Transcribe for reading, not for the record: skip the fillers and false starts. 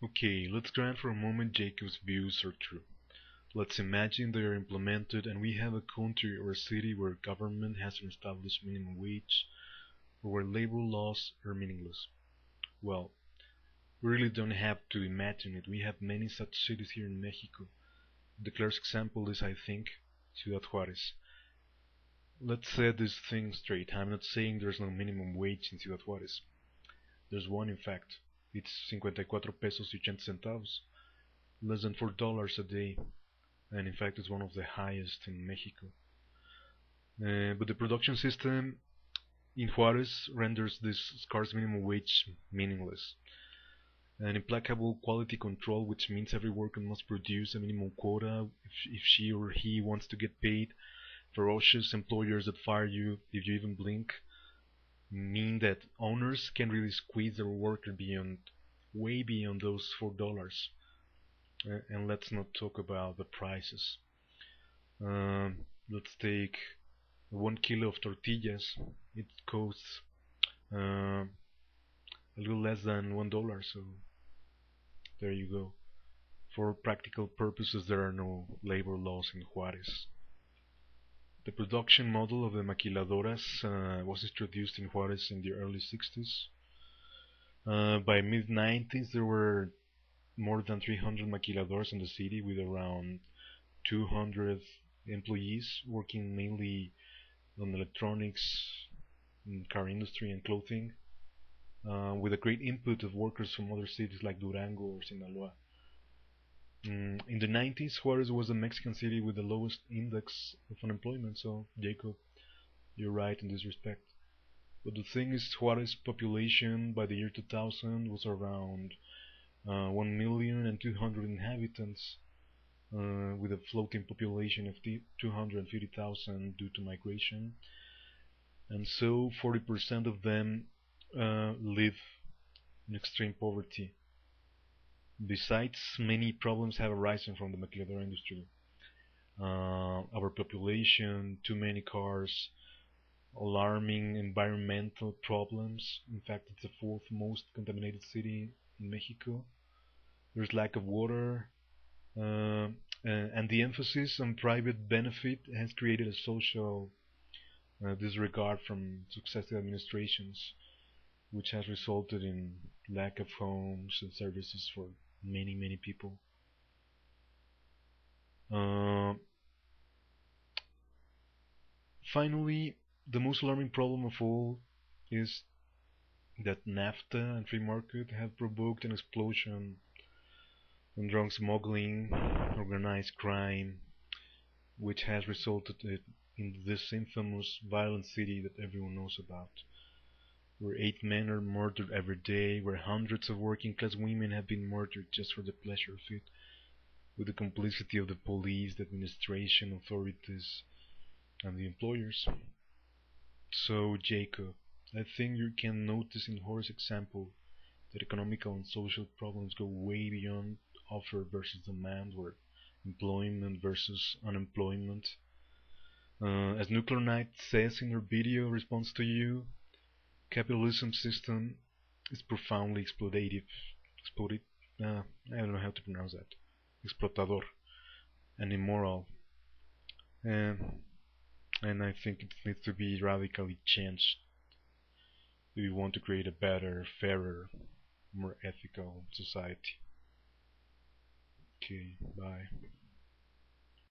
Okay, let's grant for a moment Jacob's views are true. Let's imagine they are implemented and we have a country or a city where government has an established minimum wage or where labor laws are meaningless. Well, we really don't have to imagine it. We have many such cities here in Mexico. The clearest example is, I think, Ciudad Juárez. Let's set this thing straight. I'm not saying there's no minimum wage in Ciudad Juárez. There's one, in fact. It's 54 pesos y 80 centavos, less than $4 a day, and in fact it's one of the highest in Mexico. But the production system in Juarez renders this scarce minimum wage meaningless. An implacable quality control, which means every worker must produce a minimum quota if she or he wants to get paid. Ferocious employers that fire you if you even blink mean that owners can really squeeze their worker way beyond those $4. And let's not talk about the prices. Let's take 1 kilo of tortillas. It costs a little less than $1, so there you go. For practical purposes, there are no labor laws in Juarez. The production model of the maquiladoras was introduced in Juarez in the early 60s. By mid-90s, there were more than 300 maquiladoras in the city with around 200 employees working mainly on electronics, car industry and clothing, with a great input of workers from other cities like Durango or Sinaloa. In the 90s, Juarez was the Mexican city with the lowest index of unemployment, so Jacob, you're right in this respect. But the thing is, Juarez population by the year 2000 was around 1,200,000 inhabitants, with a floating population of 250,000 due to migration, and so 40% of them live in extreme poverty. Besides, many problems have arisen from the maquiladora industry. Overpopulation, too many cars, alarming environmental problems. In fact, it's the fourth most contaminated city in Mexico. There's lack of water, and the emphasis on private benefit has created a social disregard from successive administrations, which has resulted in lack of homes and services for many people. Uh, Finally, the most alarming problem of all is that NAFTA and free market have provoked an explosion in drug smuggling, organized crime, which has resulted in this infamous violent city that everyone knows about, where 8 men are murdered every day, where hundreds of working class women have been murdered just for the pleasure of it, with the complicity of the police, the administration, authorities, and the employers. So, Jacob, I think you can notice in Horace's example that economical and social problems go way beyond offer versus demand, or employment versus unemployment. As Nuclear Knight says in her video response to you, capitalism system is profoundly exploitative. I don't know how to pronounce that. Explotador and immoral. And and I think it needs to be radically changed if we want to create a better, fairer, more ethical society. Okay, bye.